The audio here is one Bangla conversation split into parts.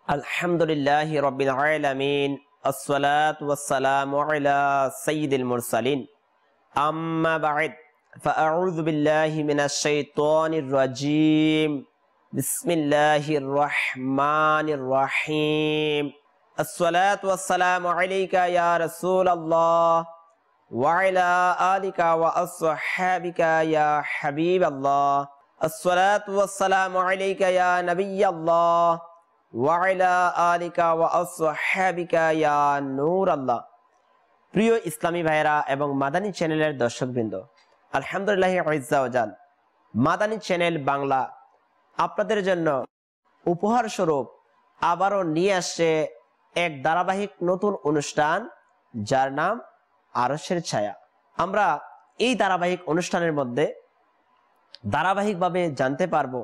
আলহামদুলিল্লাহি রাব্বিল আলামিন আসসালাতু ওয়াসসালামু আলা সাইয়্যিদিল মুরসালিন আম্মা বা'দ ফাআউযু বিল্লাহি মিনাশ শাইতানির রাজীম বিসমিল্লাহির রহমানির রহিম আসসালাতু ওয়াসসালামু আলাইকা ইয়া রাসূলাল্লাহ ওয়া আলা আলিকা ওয়া আসহাবিকা ইয়া হাবিবাল্লাহ আসসালাতু ওয়াসসালামু আলাইকা ইয়া নাবিয়াল্লাহ ওয়াইলা আলিকা ওয়া আসহাবিকা ইয়া নূর আল্লাহ। প্রিয় ইসলামী ভাইরা এবং মাদানী চ্যানেলের দর্শকবৃন্দ, আলহামদুলিল্লাহ আজ্জা ওয়া জাল মাদানী চ্যানেল বাংলা আপনাদের জন্য উপহার স্বরূপ আবারও নিয়ে আসছে এক ধারাবাহিক নতুন অনুষ্ঠান, যার নাম আরশের ছায়া। আমরা এই ধারাবাহিক অনুষ্ঠানের মধ্যে ধারাবাহিকভাবে জানতে পারবো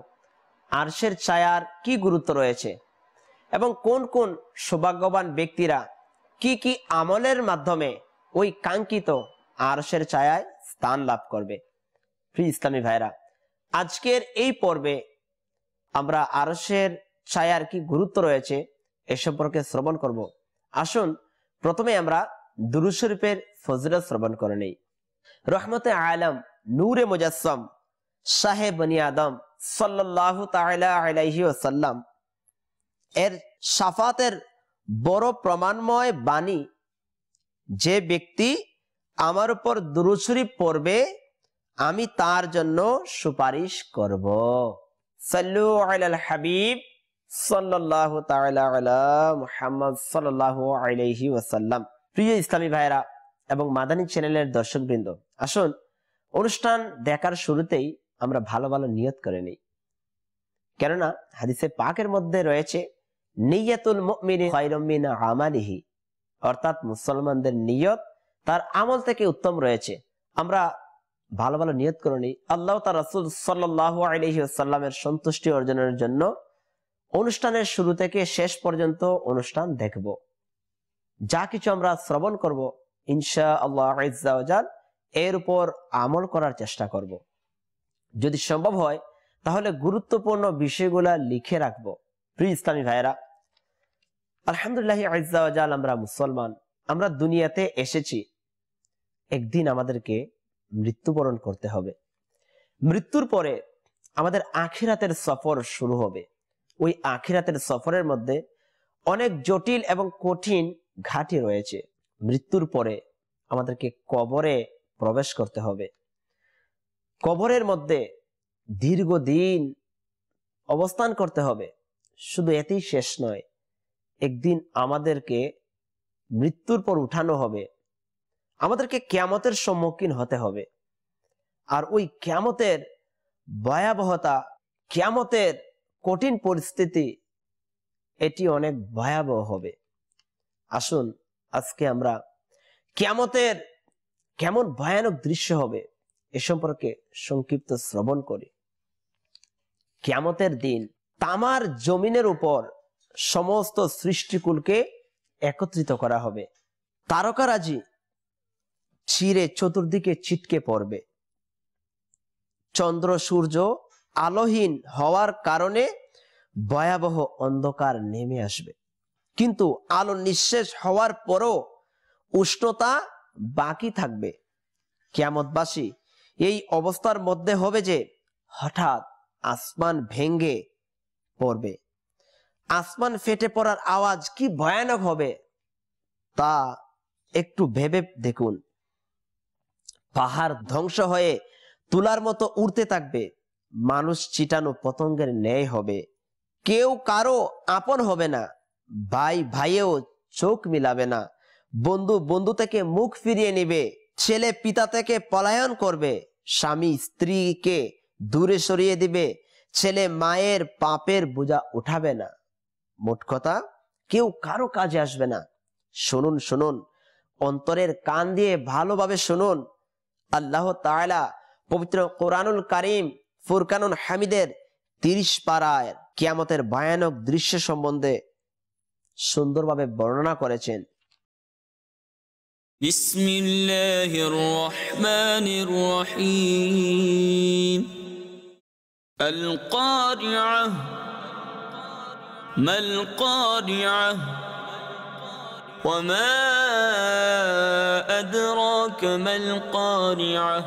আরশের ছায়ার কি গুরুত্ব রয়েছে এবং কোন কোন সৌভাগ্যবান ব্যক্তিরা কি কি আমলের মাধ্যমে ওই কাঙ্ক্ষিত আরশের ছায়ায় স্থান লাভ করবে। প্রিয় ইসলামী ভাইরা, আজকের এই পর্বে আমরা আরশের ছায়ার কি গুরুত্ব রয়েছে এ সম্পর্কে শ্রবণ করব। আসুন প্রথমে আমরা দুরূদ শরীফের ফজিলত শ্রবণ করে নেই। রহমতে আলম নূরে মুজাসসাম শাহে বনি আদম সাল্লাল্লাহু তাআলা আলাইহি ওয়াসাল্লাম এর শাফাতের বড় প্রমাণময় বাণী, যে ব্যক্তি আমার উপর দুরূদ শরীফ পড়বে আমি তার জন্য সুপারিশ করব। সাল্লু আলাল হাবিব সাল্লাল্লাহু তাআলা আলা মুহাম্মদ সাল্লাল্লাহু আলাইহি ওয়াসাল্লাম। প্রিয় ইসলামী ভাইরা এবং মাদানী চ্যানেলের দর্শকবৃন্দ, আসুন অনুষ্ঠান দেখার শুরুতেই আমরা ভালো ভালো নিয়ত করে নিই। কেননা হাদিসে পাকের মধ্যে রয়েছে নিয়াতুল মুমিনি খায়রুম মিন আমালিহি, অর্থাৎ মুসলমানদের নিয়ত তার আমল থেকে উত্তম রয়েছে। আমরা ভালো ভালো নিয়ত করে নিই আল্লাহ তার রাসূল সাল্লাল্লাহু আলাইহি ওয়াসাল্লামের সন্তুষ্টি অর্জনের জন্য অনুষ্ঠানের শুরু থেকে শেষ পর্যন্ত অনুষ্ঠান দেখব। যা কিছু আমরা শ্রবণ করব ইনশাআল্লাহ আজ্জা ওয়া জাল এর উপর আমল করার চেষ্টা করব। যদি সম্ভব হয় তাহলে গুরুত্বপূর্ণ বিষয়গুলা লিখে রাখবো। প্রিয় ইসলামী ভাইরা, আলহামদুলিল্লাহ আজ্জা ওয়া জাল আমরা মুসলমান, আমরা দুনিয়াতে এসেছি, একদিন আমাদেরকে মৃত্যুবরণ করতে হবে। মৃত্যুর পরে আমাদের আখিরাতের সফর শুরু হবে। ওই আখিরাতের সফরের মধ্যে অনেক জটিল এবং কঠিন ঘাটি রয়েছে। মৃত্যুর পরে আমাদেরকে কবরে প্রবেশ করতে হবে। কবরের মধ্যে দীর্ঘদিন অবস্থান করতে হবে। শুধু এতেই শেষ নয়, একদিন আমাদেরকে মৃত্যুর পর উঠানো হবে, আমাদেরকে কিয়ামতের সম্মুখীন হতে হবে। আর ওই কিয়ামতের ভয়াবহতা, কিয়ামতের কঠিন পরিস্থিতি, এটি অনেক ভয়াবহ হবে। আসুন আজকে আমরা কিয়ামতের কেমন ভয়ানক দৃশ্য হবে এ সম্পর্কে সংক্ষিপ্ত শ্রবণ করি। কিয়ামতের দিন তামার জমিনের উপর সমস্ত সৃষ্টিকুলকে একত্রিত করা হবে। তারকারাজি চিরে চতুর্দিকে ছিটকে পড়বে। চন্দ্র সূর্য আলোহীন হওয়ার কারণে ভয়াবহ অন্ধকার নেমে আসবে, কিন্তু আলো নিঃশেষ হওয়ার পরও উষ্ণতা বাকি থাকবে। কিয়ামতবাসী এই অবস্থার মধ্যে হবে যে হঠাৎ আসমান ভেঙে পড়বে। আসমান ফেটে পড়ার আওয়াজ কি ভয়ানক হবে তা একটু ভেবে দেখুন। পাহাড় ধ্বংস হয়ে তুলার মতো উড়তে থাকবে। মানুষ চিটানো পতঙ্গের ন্যায় হবে। কেউ কারো আপন হবে না। ভাই ভাইয়েও চোখ মিলাবে না। বন্ধু বন্ধু থেকে মুখ ফিরিয়ে নিবে। ছেলে পিতা থেকে পলায়ন করবে। স্বামী স্ত্রীকে দূরে সরিয়ে দিবে। ছেলে মায়ের পাপের বোঝা উঠাবে না। মোট কথা, কেউ কারো কাজে আসবে না। শুনুন শুনুন, অন্তরের কান দিয়ে ভালোভাবে শুনুন। আল্লাহ তাআলা পবিত্র কোরআনুল কারীম ফুরকানুল হামিদের 30 পারায় কিয়ামতের ভয়ানক দৃশ্য সম্বন্ধে সুন্দরভাবে বর্ণনা করেছেন। বিসমিল্লাহির রহমানির রহিম। আল কারিআহ ما القارعة وما أدراك ما القارعة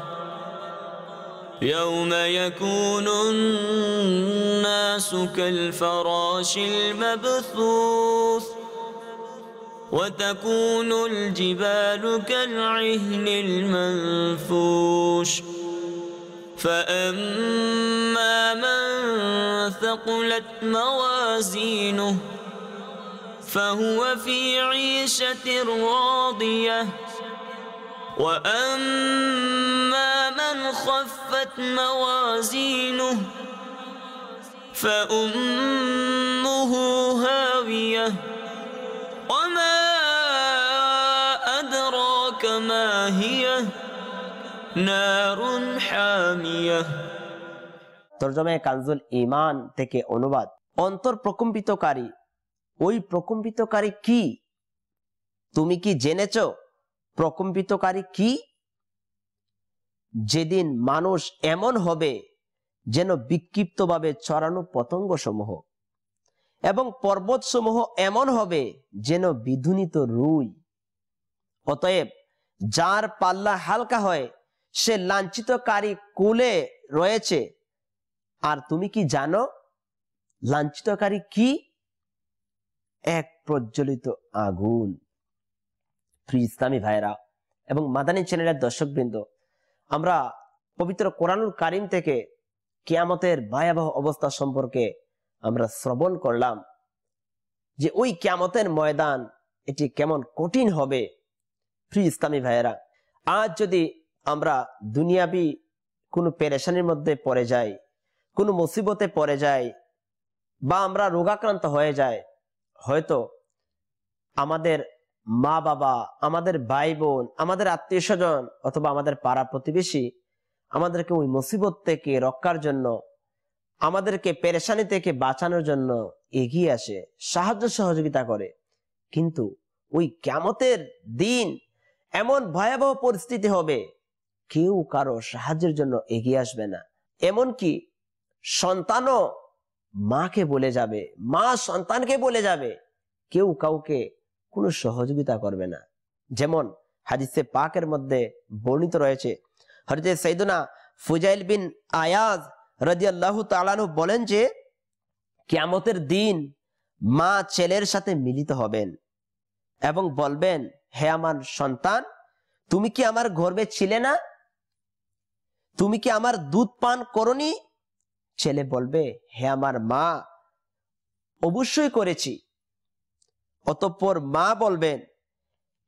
يوم يكون الناس كالفراش المبثوث وتكون الجبال كالعهن المنفوش فأما من ثقلت موازينه فهو في عيشة راضية وأما من خفت موازينه فأمه هاوية وما أدراك ما هي نار حامية তরজমা কানজুল ঈমান থেকে অনুবাদ। অন্তর প্রকম্পিতকারী, ওই প্রকম্পিতকারী কি? তুমি কি জেনেছো প্রকম্পিতকারী কি? যেদিন মানুষ এমন হবে যেন বিক্ষিপ্তভাবে ছড়ানো পতঙ্গ সমূহ, এবং পর্বত সমূহ এমন হবে যেন বিধুনিত রুই। অতএব যার পাল্লা হালকা হয় সে লাঞ্ছিতকারী কুলে রয়েছে। আর তুমি কি জানো লাঞ্ছিতকারী কি? এক প্রজ্বলিত আগুন। প্রিয় ইসলামী ভাইরা এবং মাদানী চ্যানেলের দর্শকবৃন্দ, আমরা পবিত্র কোরআনুল কারীম থেকে কিয়ামতের ভয়াবহ অবস্থা সম্পর্কে আমরা শ্রবণ করলাম, যে ওই কিয়ামতের ময়দান এটি কেমন কঠিন হবে। প্রিয় ইসলামী ভাইরা, আজ যদি আমরা দুনিয়াবি কোনো পেরেশানির মধ্যে পড়ে যাই, কোনো মুসিবতে পড়ে যাই, বা আমরা রোগাক্রান্ত হয়ে যাই, হয়তো আমাদের মা বাবা, আমাদের ভাই বোন, আমাদের আত্মীয় স্বজন অথবা আমাদের পাড়া প্রতিবেশী আমাদেরকে ওই মুসিবত থেকে রক্ষার জন্য, আমাদেরকে পেরেশানি থেকে বাঁচানোর জন্য এগিয়ে আসে, সাহায্য সহযোগিতা করে। কিন্তু ওই কিয়ামতের দিন এমন ভয়াবহ পরিস্থিতি হবে, কেউ কারো সাহায্যের জন্য এগিয়ে আসবে না। এমনকি সন্তানও মাকে বলে যাবে, মা সন্তানকে বলে যাবে, কেউ কাউকে কোনো সহযোগিতা করবে না। যেমন হাদিসে পাকের মধ্যে বর্ণিত রয়েছে, হযরত সাইয়েদনা ফুজাইল বিন আয়াজ রাদিয়াল্লাহু তাআলা আনহু বলেন যে কিয়ামতের দিন মা ছেলের সাথে মিলিত হবেন এবং বলবেন, হে আমার সন্তান, তুমি কি আমার গর্ভে ছিলে না? তুমি কি আমার দুধ পান করনি? ছেলে বলবে, হে আমার মা, অবশ্যই করেছি। অতঃপর মা বলবেন,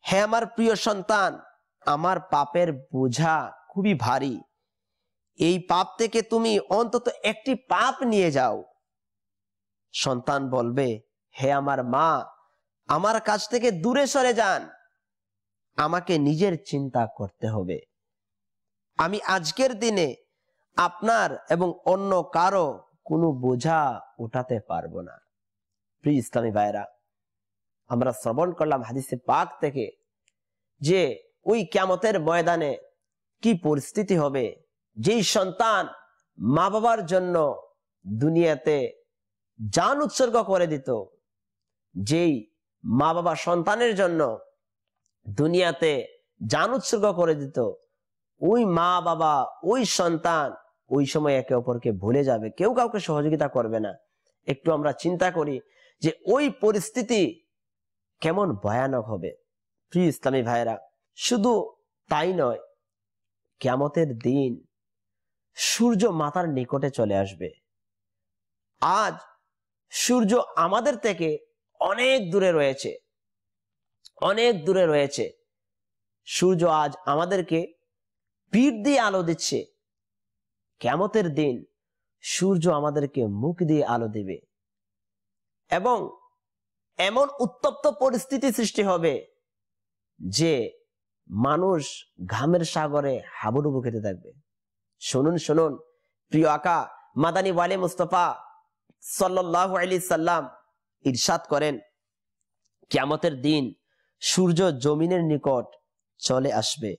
হে আমার প্রিয় সন্তান, আমার পাপের বোঝা খুবই ভারী, এই পাপ থেকে তুমি অন্তত একটি পাপ নিয়ে যাও। সন্তান বলবে, হে আমার মা, আমার কাছ থেকে দূরে সরে যান, আমাকে নিজের চিন্তা করতে হবে, আমি আজকের দিনে আপনার এবং অন্য কারো কোনো বোঝা উঠাতে পারবো না। প্রিয় ইসলামী ভাইরা, আমরা শ্রবণ করলাম হাদিসে পাক থেকে যে ওই কিয়ামতের ময়দানে কি পরিস্থিতি হবে। যেই সন্তান মা বাবার জন্য দুনিয়াতে জান উৎসর্গ করে দিত, যেই মা বাবা সন্তানের জন্য দুনিয়াতে জান উৎসর্গ করে দিত, ওই মা বাবা, ওই সন্তান ওই সময় একে অপরকে ভুলে যাবে, কেউ কাউকে সহযোগিতা করবে না। একটু আমরা চিন্তা করি যে ওই পরিস্থিতি কেমন ভয়ানক হবে। প্রিয় ইসলামী ভাইরা, শুধু তাই নয়, কিয়ামতের দিন সূর্য মাথার নিকটে চলে আসবে। আজ সূর্য আমাদের থেকে অনেক দূরে রয়েছে, অনেক দূরে রয়েছে। সূর্য আজ আমাদেরকে পিঠ দিয়ে আলো দিচ্ছে। কিয়ামতের দিন সূর্য আমাদেরকে মুখ দিয়ে আলো দিবে এবং এমন উত্তপ্ত পরিস্থিতি সৃষ্টি হবে যে মানুষ ঘামের সাগরে হাবুডুবু খেতে থাকবে। শুনুন শুনুন, প্রিয় আকা মাদানী ওয়ালি মুস্তাফা সাল্লাল্লাহু আলাইহি সাল্লাম ইরশাদ করেন, কিয়ামতের দিন সূর্য জমিনের নিকট চলে আসবে,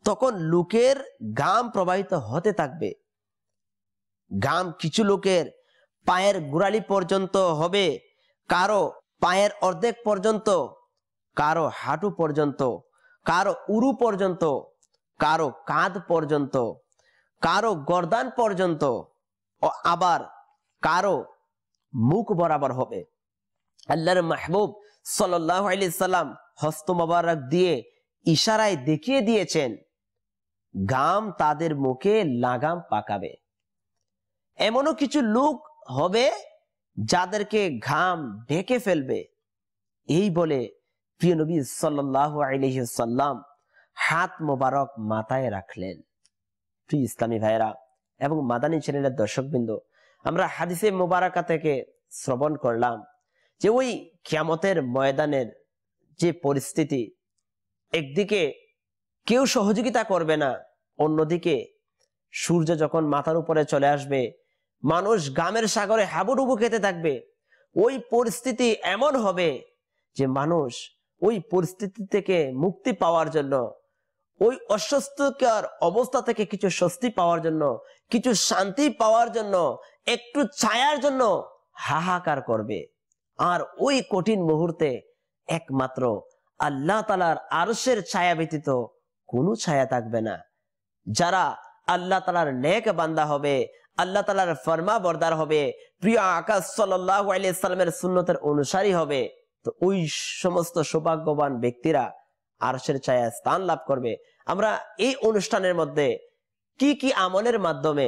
তখন লোকের ঘাম প্রবাহিত হতে থাকবে। ঘাম কিছু লোকের পায়ের গোড়ালি পর্যন্ত হবে, কারো পায়ের অর্ধেক পর্যন্ত, কারো হাঁটু পর্যন্ত, কারো উরু পর্যন্ত, কারো কাঁধ পর্যন্ত, কারো গর্দান পর্যন্ত, ও আবার কারো মুখ বরাবর হবে। আল্লাহর মাহবুব সাল্লাল্লাহু আলাইহি সাল্লাম হস্ত মোবারক দিয়ে ইশারায় দেখিয়ে দিয়েছেন ঘাম তাদের মুখে লাগাম পাকাবে। এমনও কিছু লোক হবে যাদেরকে ঘাম ঢেকে ফেলবে। এই বলে প্রিয় নবী সাল্লাল্লাহু আলাইহি সাল্লাম হাত মোবারক মাথায় রাখলেন। প্রিয় ইসলামী ভাইরা এবং মাদানী চ্যানেলের দর্শকবৃন্দ, আমরা হাদিসে মোবারকা থেকে শ্রবণ করলাম যে ওই কিয়ামতের ময়দানের যে পরিস্থিতি, একদিকে কেউ সহযোগিতা করবে না, অন্যদিকে সূর্য যখন মাথার উপরে চলে আসবে, মানুষ ঘামের সাগরে হাবুডুবু খেতে থাকবে। ওই পরিস্থিতি এমন হবে যে মানুষ ওই পরিস্থিতি থেকে মুক্তি পাওয়ার জন্য, ওই অস্বস্তিকর অবস্থা থেকে কিছু স্বস্তি পাওয়ার জন্য, কিছু শান্তি পাওয়ার জন্য, একটু ছায়ার জন্য হাহাকার করবে। আর ওই কঠিন মুহূর্তে একমাত্র আল্লাহ তাআলার আরশের ছায়া ব্যতীত কোনো ছায়া থাকবে না। যারা আল্লাহ তাআলার নেক বান্দা হবে, আল্লাহ তাআলার ফরমা বরদার হবে, প্রিয় আকা সাল্লাল্লাহু আলাইহি সাল্লামের সুন্নতের অনুসারী হবে, তো ওই সমস্ত সৌভাগ্যবান ব্যক্তিরা আরশের ছায়া স্থান লাভ করবে। আমরা এই অনুষ্ঠানের মধ্যে কি কি আমলের মাধ্যমে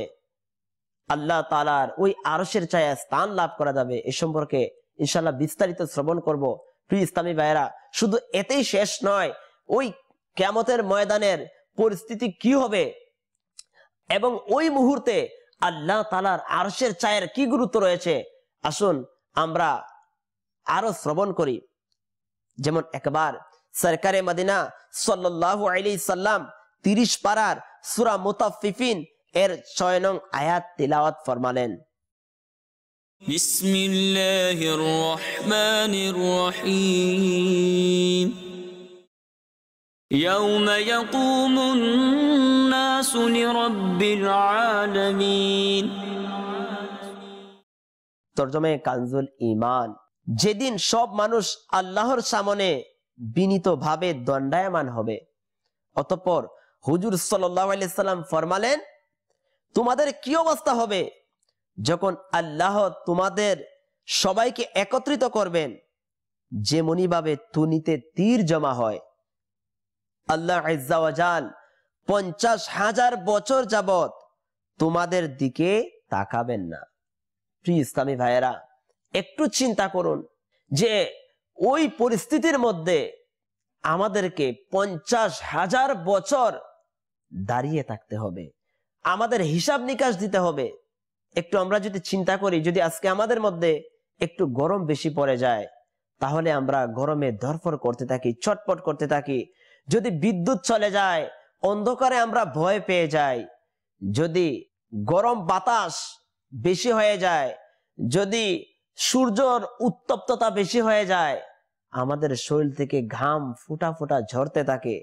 আল্লাহ তাআলার ওই আরশের ছায়া স্থান লাভ করা যাবে এ সম্পর্কে ইনশাআল্লাহ বিস্তারিত শ্রবণ করব। প্রিয় ইসলামী ভাইরা, শুধু এতেই শেষ নয়, ওই কিয়ামতের ময়দানের পরিস্থিতি কি হবে এবং ওই মুহূর্তে আল্লাহ তাআলার আরশের ছায়ার কি গুরুত্ব রয়েছে, আসুন আমরা আরো শ্রবণ করি। যেমন একবার সরকারে মদিনা সাল্লাল্লাহু আলাইহি সাল্লাম 30 পারার সূরা মুতাফফিফিন এর 6 নং আয়াত তিলাওয়াত ফরমালেন। বিসমিল্লাহির রহমানির রহিম। ইয়াউমা ইয়াকুমুন নাসু লিরাব্বিল আলামিন। তরজমে কানজুল ঈমান। যেদিন সব মানুষ আল্লাহর সামনে বিনীতভাবে দণ্ডায়মান হবে। অতঃপর হুজুর সাল্লাল্লাহু আলাইহি সাল্লাম ফরমালেন, তোমাদের কি অবস্থা হবে যখন আল্লাহ তোমাদের সবাইকে একত্রিত করবেন, যেমনি ভাবে তুনিতে তীর জমা হয়। আল্লাহ আজ্জা ওয়া জাল 50,000 বছর যাবত তোমাদের দিকে তাকাবেন না। প্রিয় ইসলামী ভাইয়েরা, একটু চিন্তা করুন যে ওই পরিস্থিতির মধ্যে আমাদেরকে 50,000 বছর দাঁড়িয়ে থাকতে হবে, আমাদের হিসাব নিকাশ দিতে হবে। একটু আমরা যদি চিন্তা করি, যদি আজকে আমাদের মধ্যে একটু গরম বেশি পড়ে যায়, তাহলে আমরা গরমে ধরফর করতে থাকি, ছটপট করতে থাকি। যদি বিদ্যুৎ চলে যায়, অন্ধকারে আমরা ভয় পেয়ে যাই। যদি গরম বাতাস বেশি হয়ে যায়, যদি সূর্যর উত্তপ্ততা বেশি হয়ে যায়, আমাদের শরীর থেকে ঘাম ফুটা ফুটা ঝরতে থাকে।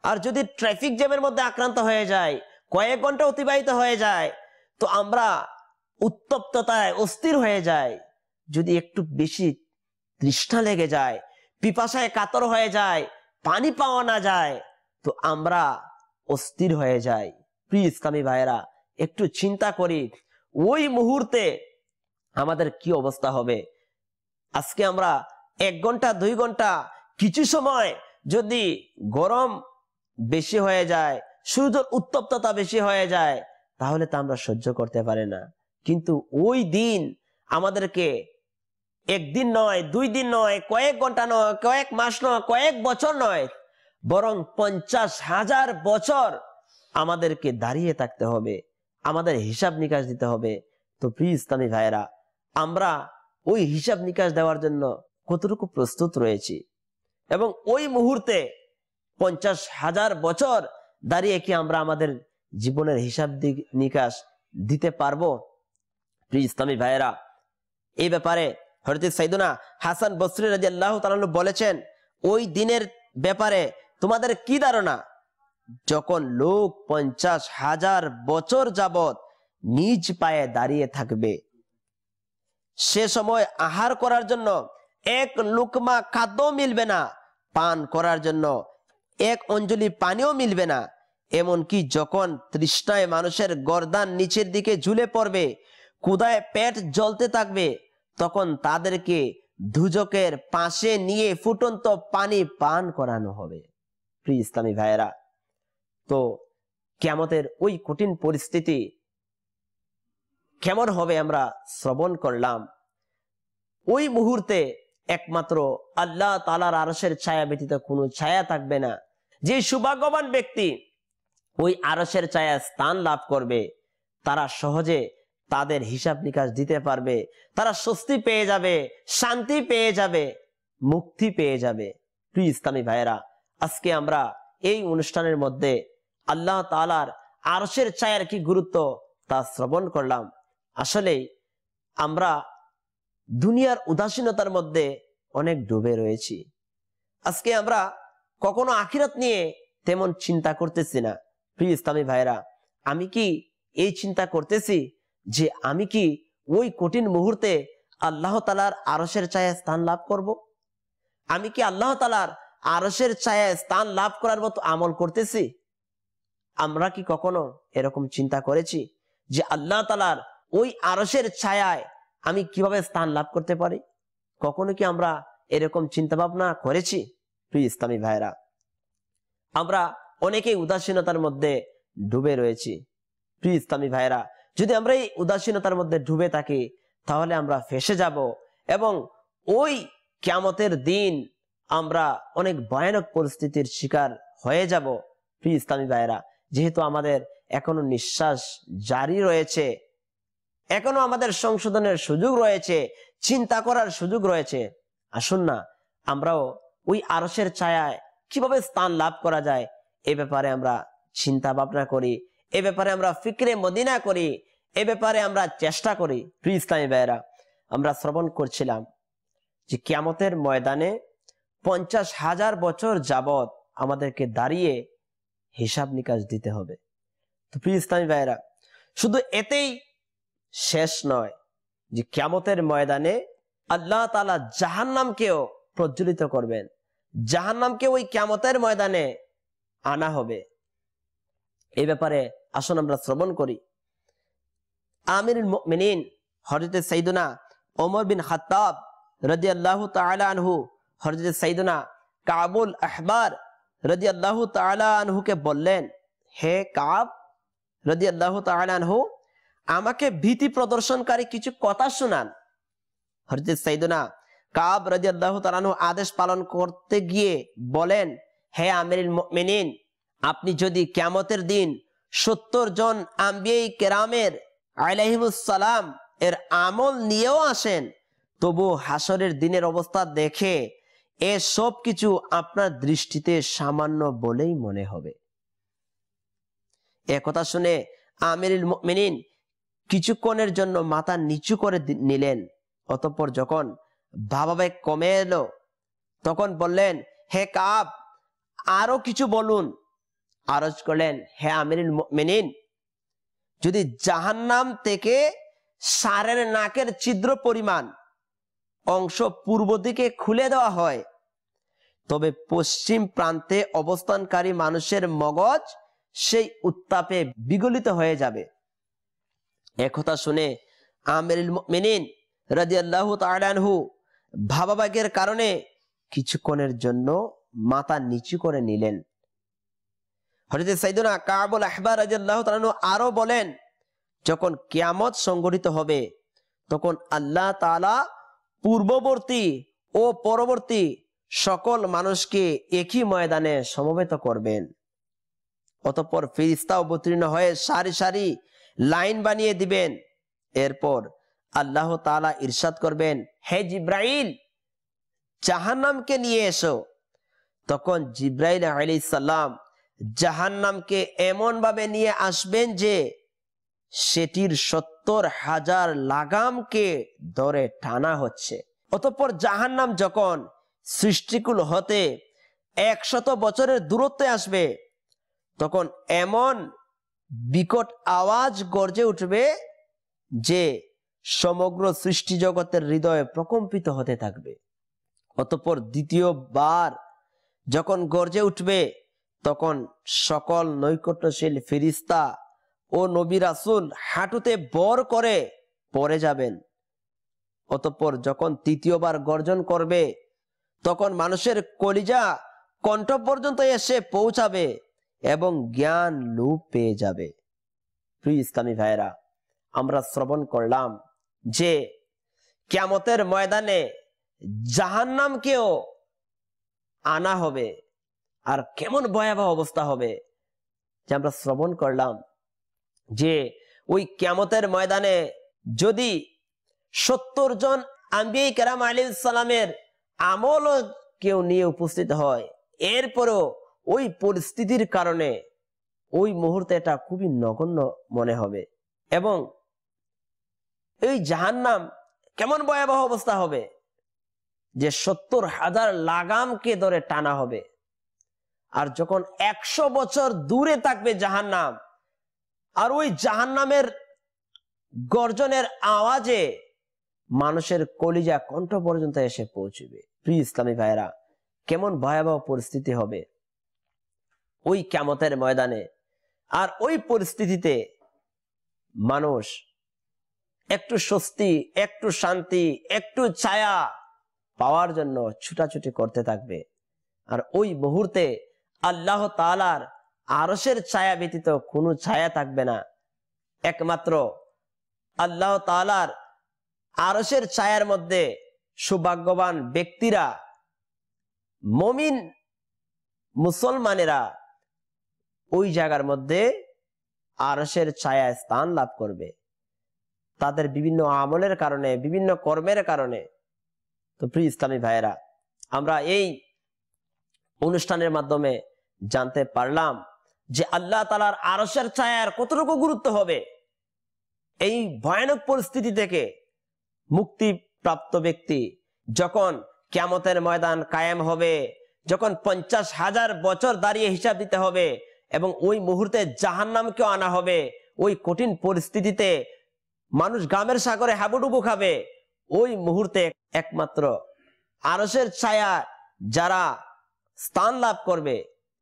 আর যদি ট্রাফিক জ্যামের মধ্যে আক্রান্ত হয়ে যায়, কয়েক ঘন্টা অতিবাহিত হয়ে যায়, তো আমরা উত্তপ্ততায় অস্থির হয়ে যাই। যদি একটু বেশি তৃষ্ণা লেগে যায়, পিপাসায় কাতর হয়ে যায়, পানি পাওয়া না যায়, তো আমরা অস্থির হয়ে যাই। প্রিয় ইসলামী ভাইয়েরা, একটু চিন্তা করি ওই মুহূর্তে আমাদের কি অবস্থা হবে। আজকে আমরা 1 ঘন্টা 2 ঘন্টা কিছু সময় যদি গরম বেশি হয়ে যায়, সূর্যের উত্তপ্ততা বেশি হয়ে যায়, তাহলে তা আমরা সহ্য করতে পারি না। কিন্তু ওই দিন আমাদেরকে 1 দিন নয়, 2 দিন নয়, কয়েক ঘন্টা নয়, কয়েক মাস নয়, কয়েক বছর নয়, বরং 50,000 বছর আমাদেরকে দাঁড়িয়ে থাকতে হবে, আমাদের হিসাব নিকাশ দিতে হবে। তো প্রিয় ইসলামী ভাইয়েরা, আমরা ওই হিসাব নিকাশ দেওয়ার জন্য কতটুকু প্রস্তুত রয়েছি এবং ওই মুহূর্তে 50,000 বছর দাঁড়িয়ে কি আমরা আমাদের জীবনের হিসাব নিকাশ দিতে পারবো? প্রিয় ইসলামী ভাইয়েরা, এই ব্যাপারে হযরত সাইয়েদনা হাসান বসরি রাদিয়াল্লাহু তাআলা আনহু বলেছেন, ওই দিনের ব্যাপারে তোমাদের কি ধারণা? যখন লোক 50,000 বছর যাবত নিজ পায়ে দাঁড়িয়ে থাকবে, সে সময় আহার করার জন্য এক লুকমা খাদ্য মিলবে না, পান করার জন্য এক অঞ্জলি পানিও মিলবে না। এমনকি যখন তৃষ্ণায় মানুষের গর্দান নিচের দিকে ঝুলে পড়বে, ক্ষুধায় পেট জ্বলতে থাকবে, তখন তাদেরকে দুজকের পাশে নিয়ে ফুটন্ত পানি পান করানো হবে। প্রিয় ইসলামী ভাইয়েরা, তো কিয়ামতের ওই কঠিন পরিস্থিতি কেমন হবে আমরা শ্রবণ করলাম। ওই মুহূর্তে একমাত্র আল্লাহ তাআলার আরশের ছায়া ব্যতীত কোনো ছায়া থাকবে না। যে সৌভাগ্যবান ব্যক্তি ওই আরশের ছায়া স্থান লাভ করবে, তারা সহজে তাদের হিসাব নিকাশ দিতে পারবে, তারা স্বস্তি পেয়ে যাবে, শান্তি পেয়ে যাবে, মুক্তি পেয়ে যাবে। প্রিয় ইসলামী ভাইয়েরা, আজকে আমরা এই অনুষ্ঠানের মধ্যে আল্লাহ তাআলার আরশের ছায়ার কি গুরুত্ব তা শ্রবণ করলাম। আসলে আমরা দুনিয়ার উদাসীনতার মধ্যে অনেক ডুবে রয়েছি। আজকে আমরা কখনো আখিরাত নিয়ে তেমন চিন্তা করতেছি না। প্রিয় ইসলামী ভাইরা, আমি কি এই চিন্তা করতেছি যে আমি কি ওই কঠিন মুহূর্তে আল্লাহ তাআলার আরশের ছায়ায় স্থান লাভ করব? আমি কি আল্লাহ তাআলার আরশের ছায়ায় স্থান লাভ করার মতো আমল করতেছি? আমরা কি কখনো এরকম চিন্তা করেছি যে আল্লাহ তাআলার ওই আরশের ছায়ায় আমি কিভাবে স্থান লাভ করতে পারি? কখনো কি আমরা এরকম চিন্তা ভাবনা করেছি? প্রিয় ইসলামী ভাইরা, আমরা অনেকেই উদাসীনতার মধ্যে ডুবে রয়েছি। প্রিয় ইসলামী ভাইরা, যদি আমরা এই উদাসীনতার মধ্যে ডুবে থাকি তাহলে আমরা ফেঁসে যাব এবং ওই কিয়ামতের দিন আমরা অনেক ভয়ানক পরিস্থিতির শিকার হয়ে যাব। প্রিয় ইসলামী ভাইরা, যেহেতু আমাদের এখনো নিঃশ্বাস জারি রয়েছে, এখনো আমাদের সংশোধনের সুযোগ রয়েছে, চিন্তা করার সুযোগ রয়েছে, আসুন না আমরাও ওই আরশের ছায়ায় কিভাবে স্থান লাভ করা যায় এ ব্যাপারে আমরা চিন্তা ভাবনা করি, এ ব্যাপারে আমরা ফিকরে মদিনা করি, এ ব্যাপারে আমরা চেষ্টা করি। প্রিয় ইসলামী ভাইরা, আমরা শ্রবণ করছিলাম যে কিয়ামতের ময়দানে 50,000 বছর যাবত আমাদেরকে দাঁড়িয়ে হিসাব নিকাশ দিতে হবে। তো প্রিয় ইসলামী ভাইরা, শুধু এতেই শেষ নয় যে কিয়ামতের ময়দানে আল্লাহ তাআলা জাহান্নামকেও প্রজ্বলিত করবেন, জাহান্নামকে ওই কিয়ামতের ময়দানে আনা হবে। এই ব্যাপারে আসুন আমরা শ্রবণ করি। আমিরুল মুমিনিন হযরত সাইয়েদনা ওমর বিন খাত্তাব রাদিয়াল্লাহু তাআলা আনহু হযরত সাইয়েদনা কাবুল আহবার রাদিয়াল্লাহু তাআলা আনহুকে বললেন, হে কাব রাদিয়াল্লাহু তাআলা আনহু, আমাকে ভীতি প্রদর্শনকারী কিছু কথা শোনান। হযরত সাইয়েদনা কাব রাদিয়াল্লাহু তাআলা আনহু আদেশ পালন করতে গিয়ে বলেন, হে আমিরুল মুমিনিন, আপনি যদি কিয়ামতের দিন 70 জন আম্বিয়ায়ে কেরামের আলাইহিমুস সালাম এর আমল নিয়েও আসেন, তবু হাসরের দিনের অবস্থা দেখে এ সব কিছু আপনার দৃষ্টিতে সামান্য বলেই মনে হবে। একথা শুনে আমিরুল মুমিনিন কিছুক্ষণের জন্য মাথা নিচু করে নিলেন। অতঃপর যখন ভাবাবেগ কমে এলো তখন বললেন, হে কাব, আরো কিছু বলুন। আরজ করলেন, হে আমিরুল মুমিনিন, যদি জাহান্নাম থেকে ষাঁড়ের নাকের ছিদ্র পরিমাণ অংশ পূর্ব দিকে খুলে দেওয়া হয়, তবে পশ্চিম প্রান্তে অবস্থানকারী মানুষের মগজ সেই উত্তাপে বিগলিত হয়ে যাবে। একথা শুনে আমিরুল মুমিনিন রাদিয়াল্লাহু তাআলা আনহু ভাবাবেগের কারণে কিছুক্ষণের জন্য মাথা নিচু করে নিলেন। হযরত সাইয়েদনা কাবুল আহবার রাদিয়াল্লাহু তাআলা আনহু আরো বলেন, যখন কিয়ামত সংঘটিত হবে তখন আল্লাহ তাআলা পূর্ববর্তী ও পরবর্তী সকল মানুষকে একই ময়দানে সমবেত করবেন। অতঃপর ফেরেশতা অবতীর্ণ হয়ে সারি সারি লাইন বানিয়ে দিবেন। এরপর আল্লাহ তাআলা ইরশাদ করবেন, হে জিব্রাইল, জাহান্নামকে নিয়ে এসো। তখন জিব্রাইল আলাইহিস সালাম জাহান্নামকে এমন ভাবে নিয়ে আসবেন যে সেটির 70,000 লাগামকে ধরে টানা হচ্ছে। অতঃপর জাহান্নাম যখন সৃষ্টিকুল হতে 100 বছরের দূরত্বে আসবে, তখন এমন বিকট আওয়াজ গর্জে উঠবে যে সমগ্র সৃষ্টি জগতের হৃদয়ে প্রকম্পিত হতে থাকবে। অতঃপর দ্বিতীয়বার যখন গর্জে উঠবে তখন সকল নৈকট্যশীল ফেরেশতা ও নবী রাসূল হাঁটুতে ভর করে পড়ে যাবেন। অতঃপর যখন তৃতীয়বার গর্জন করবে তখন মানুষের কলিজা কণ্ঠ পর্যন্ত এসে পৌঁছাবে এবং জ্ঞান লোপ পেয়ে যাবে। প্রিয় ইসলামী ভাইরা, আমরা শ্রবণ করলাম যে কিয়ামতের ময়দানে জাহান্নামকেও আনা হবে, আর কেমন ভয়াবহ অবস্থা হবে যে আমরা শ্রবণ করলাম যে ওই কিয়ামতের ময়দানে যদি 70 জন আম্বিয়া কেরাম আলাইহিস সালামের আমল কেউ নিয়ে উপস্থিত হয়, এরপরও ওই পরিস্থিতির কারণে ওই মুহূর্তে এটা খুবই নগণ্য মনে হবে। এবং এই জাহান্নাম কেমন ভয়াবহ অবস্থা হবে যে 70,000 লাগামকে ধরে টানা হবে। আর যখন 100 বছর দূরে থাকবে জাহান্নাম, আর ওই জাহান্নামের গর্জনের আওয়াজে মানুষের কলিজা কণ্ঠ পর্যন্ত এসে পৌঁছবে। প্রিয় ইসলামী ভাইরা, কেমন ভয়াবহ পরিস্থিতি হবে ওই কিয়ামতের ময়দানে। আর ওই পরিস্থিতিতে মানুষ একটু স্বস্তি, একটু শান্তি, একটু ছায়া পাওয়ার জন্য ছুটাছুটি করতে থাকবে। আর ওই মুহূর্তে আল্লাহ তাআলার আরশের ছায়া ব্যতীত কোনো ছায়া থাকবে না। একমাত্র আল্লাহ তাআলার আরশের ছায়ার মধ্যে সৌভাগ্যবান ব্যক্তিরা, মুমিন মুসলমানেরা ওই জায়গার মধ্যে আরশের ছায়ায় স্থান লাভ করবে তাদের বিভিন্ন আমলের কারণে, বিভিন্ন কর্মের কারণে। তো প্রিয় ইসলামী ভাইয়েরা, আমরা এই অনুষ্ঠানের মাধ্যমে জানতে পারলাম যে আল্লাহ তাআলার আরশের ছায়ার কতটুকু গুরুত্ব হবে। এই ভয়ানক পরিস্থিতি থেকে মুক্তি প্রাপ্ত ব্যক্তি যখন কিয়ামতের ময়দান কায়েম হবে, যখন 50,000 বছর দাঁড়িয়ে হিসাব দিতে হবে এবং ওই মুহূর্তে জাহান্নামকেও আনা হবে, ওই কঠিন পরিস্থিতিতে মানুষ গামের সাগরে হাবুডুবু খাবে, ওই মুহূর্তে একমাত্র আরশের ছায়া যারা স্থান লাভ করবে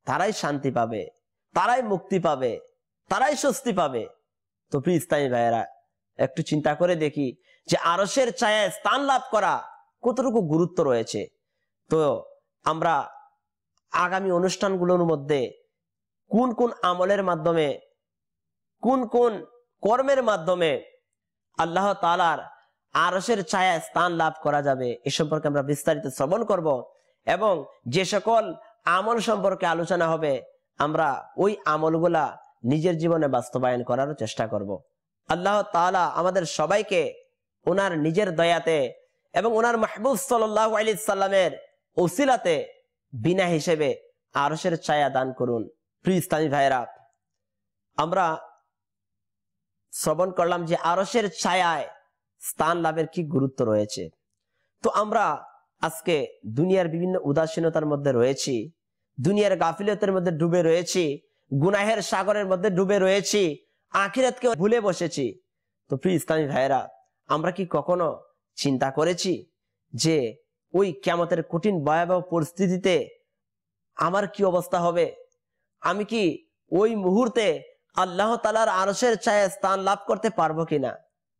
তারাই শান্তি পাবে, তারাই মুক্তি পাবে, তারাই স্বস্তি পাবে। তো প্রিয় ইসলামী ভাইয়েরা, একটু চিন্তা করে দেখি যে আরশের ছায়ায় স্থান লাভ করা কতটুকু গুরুত্ব রয়েছে। তো আমরা আগামী অনুষ্ঠানগুলোর মধ্যে কোন কোন আমলের মাধ্যমে, কোন কোন কর্মের মাধ্যমে আল্লাহ তাআলার আরশের ছায়ায় স্থান লাভ করা যাবে এ সম্পর্কে আমরা বিস্তারিত শ্রবণ করব, এবং যে সকল আমল সম্পর্কে আলোচনা হবে আমরা ওই আমলগুলা নিজের জীবনে বাস্তবায়ন করার চেষ্টা করব। আল্লাহ তাআলা আমাদের সবাইকে ওনার নিজের দয়াতে এবং ওনার মাহবুব সাল্লাল্লাহু আলাইহি সাল্লামের ওসিলাতে বিনা হিসেবে আরশের ছায়া দান করুন। প্রিয় ইসলামী ভাইরা, আমরা শ্রবণ করলাম যে আরশের ছায়ায় স্থান লাভের কি গুরুত্ব রয়েছে। তো আমরা আজকে দুনিয়ার বিভিন্ন উদাসীনতার মধ্যে রয়েছি, দুনিয়ার গাফিলতের মধ্যে ডুবে রয়েছি, গুনাহের সাগরের মধ্যে ডুবে রয়েছি, আখিরাতকে ভুলে বসেছি। তো প্রিয় ইসলামী ভাইরা, আমরা কি কখনো চিন্তা করেছি যে ওই কিয়ামতের কঠিন ভয়াবহ পরিস্থিতিতে আমার কি অবস্থা হবে? আমি কি ওই মুহূর্তে আল্লাহ তাআলার আরশের ছায়ায় স্থান লাভ করতে পারবো কিনা?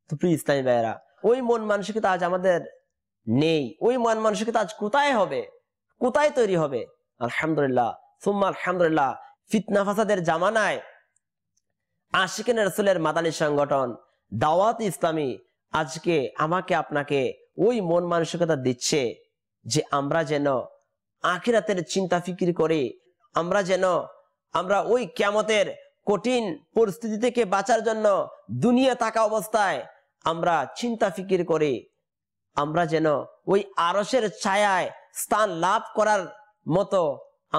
তো প্রিয় ইসলামী ভাইরা, ওই মন মানসিকতা আজ আমাদের নেই। ওই মন মানসিকতা আজ কোথায় হবে, কোথায় তৈরি হবে? আলহামদুলিল্লাহ সুম্মা আলহামদুলিল্লাহ, ফিতনা ফাসাদের জামানায় আশিকিন রাসূলের মাদানী সংগঠন দাওয়াত ইসলামী আজকে আমাকে আপনাকে ওই মন মানসিকতা দিচ্ছে যে আমরা যেন আখিরাতের চিন্তা ফিকির করি, আমরা ওই কিয়ামতের কঠিন পরিস্থিতি থেকে বাঁচার জন্য দুনিয়া থাকা অবস্থায় আমরা চিন্তা ফিকির করি, আমরা যেন ওই আরশের ছায়ায় স্থান লাভ করার মতো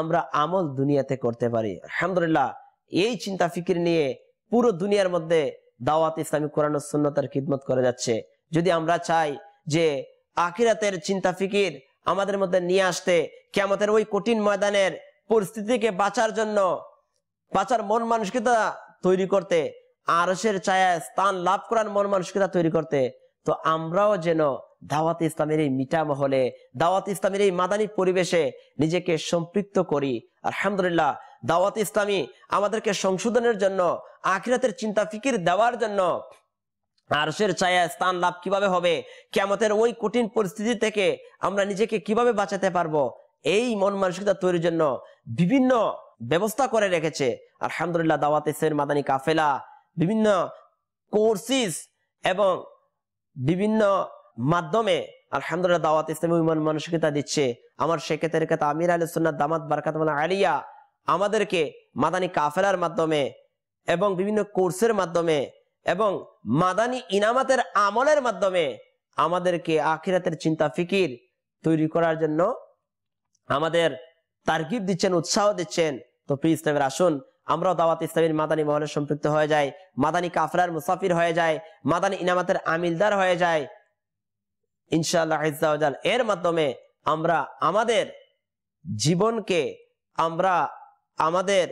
আমরা আমল দুনিয়াতে করতে পারি। আলহামদুলিল্লাহ, এই চিন্তা ফিকির নিয়ে পুরো দুনিয়ার মধ্যে দাওয়াত ইসলামী কোরআন ও সুন্নাতের খিদমত করে যাচ্ছে। যদি আমরা চাই যে আখিরাতের চিন্তা ফিকির আমাদের মধ্যে নিয়ে আসতে, কিয়ামতের ওই কঠিন ময়দানের পরিস্থিতি থেকে বাঁচার জন্য, বাঁচার মন মানসিকতা তৈরি করতে, আরশের ছায়ায় স্থান লাভ করার মন মানসিকতা তৈরি করতে, তো আমরাও যেন দাওয়াত ইসলামের এই মিঠা মহলে, দাওয়াত ইসলামের এই মাদানী পরিবেশে নিজেকে সম্পৃক্ত করি। আলহামদুলিল্লাহ, দাওয়াত ইসলামী আমাদেরকে সংশোধনের জন্য, আখিরাতের চিন্তা ফিকির দেওয়ার জন্য, আরশের ছায়া স্থান লাভ কিভাবে হবে, কিয়ামতের ওই কঠিন পরিস্থিতি থেকে আমরা নিজেকে কিভাবে বাঁচাতে পারবো, এই মন মানসিকতা তৈরির জন্য বিভিন্ন ব্যবস্থা করে রেখেছে। আলহামদুলিল্লাহ, দাওয়াত ইসলামের মাদানী কাফেলা, বিভিন্ন কোর্সেস এবং বিভিন্ন মাধ্যমে আলহামদুলিল্লাহ দাওয়াত ইসলামী মন মানসিকতা দিচ্ছে। আমার শেখে তরিকত আমির আহলে সুন্নাত দামাত বারাকাতুহুল আলিয়া আমাদেরকে মাদানী কাফেলার মাধ্যমে এবং বিভিন্ন কোর্সের মাধ্যমে এবং মাদানী ইনামাতের আমলের মাধ্যমে আমাদেরকে আখিরাতের চিন্তা ফিকির তৈরি করার জন্য আমাদের তারগিব দিচ্ছেন, উৎসাহ দিচ্ছেন। তো প্রিয় ইসলামের আসুন আমরাও দাওয়াত ইসলামীর মাদানী মহলে সম্পৃক্ত হয়ে যাই, মাদানী কাফেলার মুসাফির হয়ে যায়, মাদানী ইনামাতের আমিলদার হয়ে যায় ইনশাআল্লাহ আজ্জা ওয়া জাল। এর মাধ্যমে আমরা আমাদের জীবনকে, আমরা আমাদের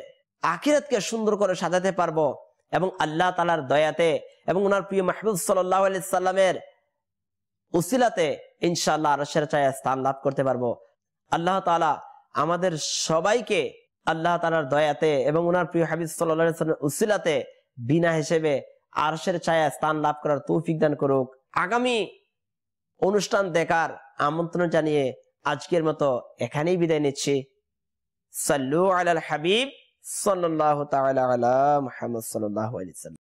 আখিরাতকে সুন্দর করে সাজাতে পারবো এবং আল্লাহ তাআলার দয়াতে এবং ওনার প্রিয় মাহবুব সাল্লাল্লাহু আলাইহি সাল্লামের উসিলাতে ইনশাআল্লাহ আরশের ছায়ায় স্থান লাভ করতে পারবো। আল্লাহ তাআলা আমাদের সবাইকে আল্লাহ তাআলার দয়াতে এবং ওনার প্রিয় হাবিব সাল্লাল্লাহু আলাইহি সাল্লামের উসিলাতে বিনা হিসেবে আরশের ছায়ায় স্থান লাভ করার তৌফিক দান করুক। আগামী অনুষ্ঠান দেখার আমন্ত্রণ জানিয়ে আজকের মতো এখানেই বিদায় নিচ্ছি। সাল্লু আলাল হাবিব সাল্লাল্লাহু তাআলা আলা মুহাম্মদ সাল্লাল্লাহু আলাইহি ওয়াসাল্লাম।